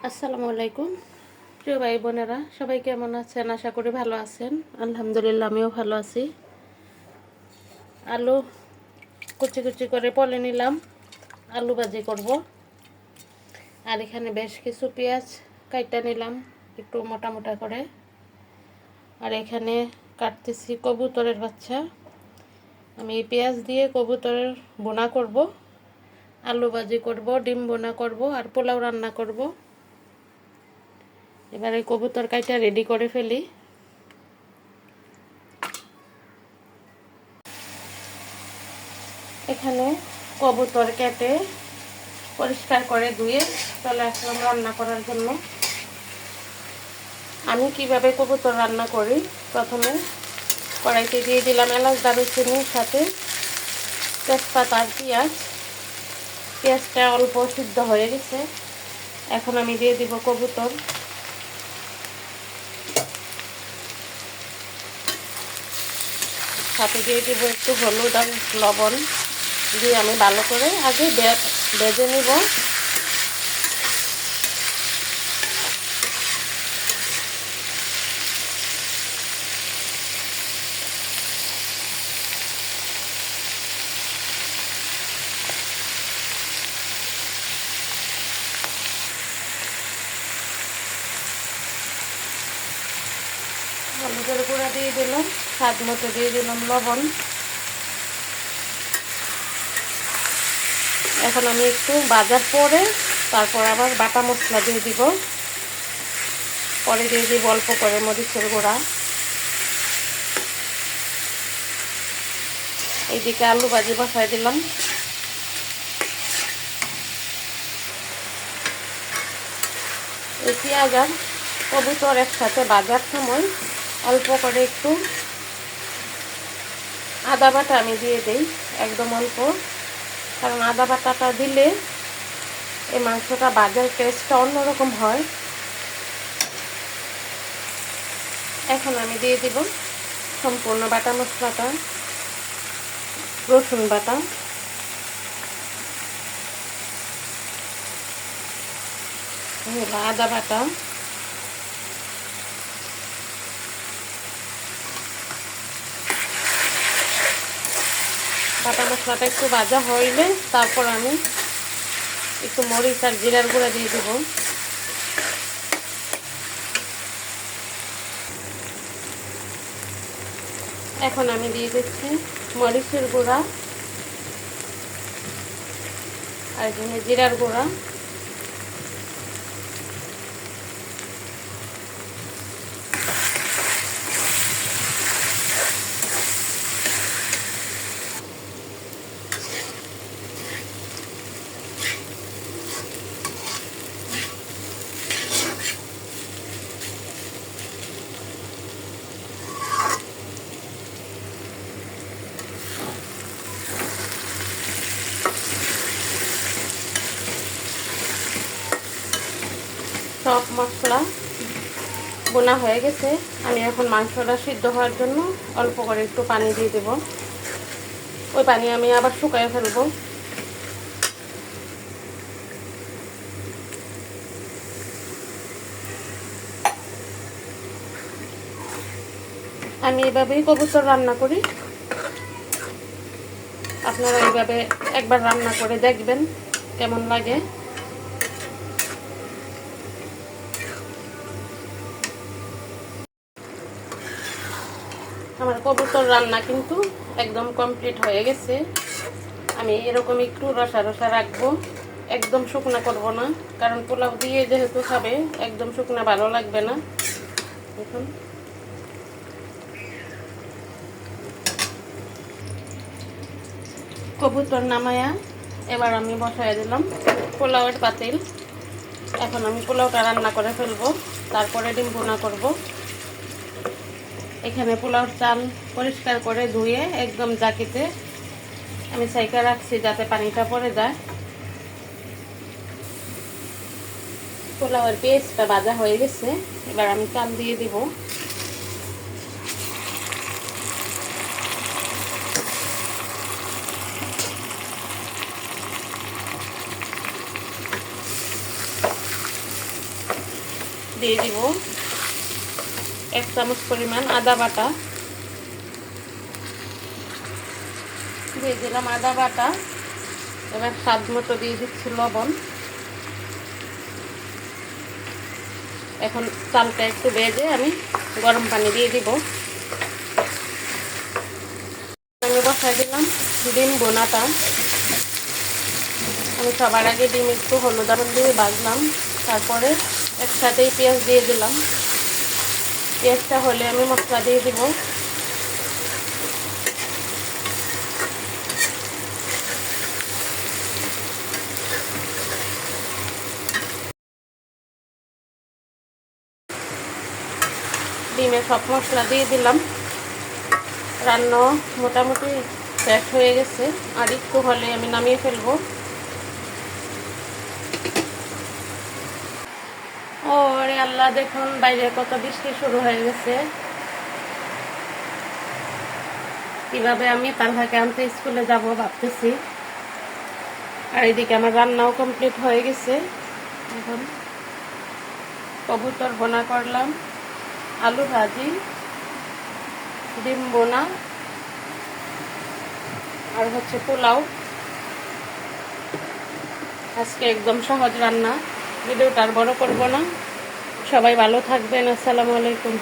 আসসালামু আলাইকুম প্রিয় ভাই বোনেরা, সবাই কেমন আছেন? আশা করি ভালো আছেন। আলহামদুলিল্লাহ, আমিও ভালো আছি। আলু কুচি কুচি করে পলে নিলাম, আলু ভাজি করব। আর এখানে বেশ কিছু পেঁয়াজ কাইটা নিলাম একটু মোটা মোটা করে। আর এখানে কাটতেছি কবুতরের বাচ্চা। আমি এই পেঁয়াজ দিয়ে কবুতরের বোনা করব, আলু ভাজি করব, ডিম বোনা করব আর পোলাও রান্না করব। এবার এই কবুতর কাইটা রেডি করে ফেলি। এখানে কবুতর কেটে পরিষ্কার করে ধুয়ে চলে আসলাম রান্না করার জন্য। আমি কিভাবে কবুতর রান্না করি, প্রথমে কড়াইতে দিয়ে দিলাম এলাচ দারুচিনির সাথে তেজপাতা আর পেঁয়াজ। পেঁয়াজটা অল্প সিদ্ধ হয়ে গেছে, এখন আমি দিয়ে দিব কবুতর। সাথে দিয়ে দিব একটু হলুদ আর লবণ দিয়ে আমি ভালো করে আগে ভেজে নিব। হলুদের গুঁড়া দিয়ে দিলাম, স্বাদ মতো দিয়ে দিলাম লবণ। এখন আমি একটু ভাজার পরে তারপর আবার বাটা মশলা দিয়ে দিব। পরে দিয়ে দিব অল্প করে মরিচের গুঁড়া। এইদিকে আলু ভাজি বসাই দিলাম। এই পেঁয়াজ আর কবুতর একসাথে ভাজার সময় অল্প করে একটু আদা বাটা আমি দিয়ে দিই, একদম অল্প, কারণ আদা বাটাটা দিলে এই মাংসটা ভাজার টেস্টটা অন্যরকম হয়। এখন আমি দিয়ে দিব সম্পূর্ণ বাটা মশলাটা, রসুন বাটা, আদা বাটা, বাটা মশলাটা একটু ভাজা হইলে তারপর আমি একটু মরিচ আর জিরার গুঁড়া দিয়ে দেব। এখন আমি দিয়ে দিচ্ছি মরিচের গুঁড়া আর এখানে জিরার গুঁড়া। সব মশলা বোনা হয়ে গেছে। আমি এখন মাংসটা সিদ্ধ হওয়ার জন্য অল্প করে একটু পানি দিয়ে দেব। ওই পানি আমি আবার শুকায় ফেলবো। আমি এভাবেই কবুতর রান্না করি, আপনারা এইভাবে একবার রান্না করে দেখবেন কেমন লাগে। আমার কবুতর রান্না কিন্তু একদম কমপ্লিট হয়ে গেছে। আমি এরকম একটু রসা রসা রাখবো, একদম শুকনা করব না, কারণ পোলাও দিয়ে যেহেতু খাবে একদম শুকনা ভালো লাগবে না। এখন কবুতর নামায়া এবার আমি বসাই দিলাম পোলাওয়ের পাতিল। এখন আমি পোলাওটা রান্না করে ফেলবো, তারপরে ডিম ভুনা করব। এখানে পোলাওর চাল পরিষ্কার করে ধুয়ে একদম জাকিতে আমি সাইকা রাখছি যাতে পানিটা পড়ে যায়। পোলাওয়ের পেস্টটা ভাজা হয়ে গেছে, এবার আমি চাল দিয়ে দিব। দিয়ে দিব 1 চামচ পরিমাণ আদা বাটা, দিয়ে দিলাম আদা বাটা। এবার স্বাদ মতো দিয়ে দিচ্ছি লবণ। এখন চালটা একটু ভেজে আমি গরম পানি দিয়ে দিব। আমি বসাই দিলাম ডিম বোনাটা। আমি সবার আগে ডিম একটু হলুদ আলু দিয়ে ভাজলাম, তারপরে একসাথেই পেঁয়াজ দিয়ে দিলাম। পেঁয়াজটা হলে আমি মশলা দিয়ে দিব। ডিমে সব মশলা দিয়ে দিলাম। রান্না মোটামুটি শেষ হয়ে গেছে, আর একটু হলে আমি নামিয়ে ফেলবো। ওরে আল্লাহ, দেখুন বাইরে কত বৃষ্টি শুরু হয়ে গেছে। কিভাবে আমি তালহাকে আনতে স্কুলে যাব ভাবতেছি। আর এদিকে আমার রান্নাও কমপ্লিট হয়ে গেছে। এখন কবুতর বোনা করলাম, আলু ভাজি, ডিম বোনা, আর হচ্ছে পোলাও। আজকে একদম সহজ রান্না। ভিডিওটা আর বড় করব না। সবাই ভালো থাকবেন। আসসালামু আলাইকুম।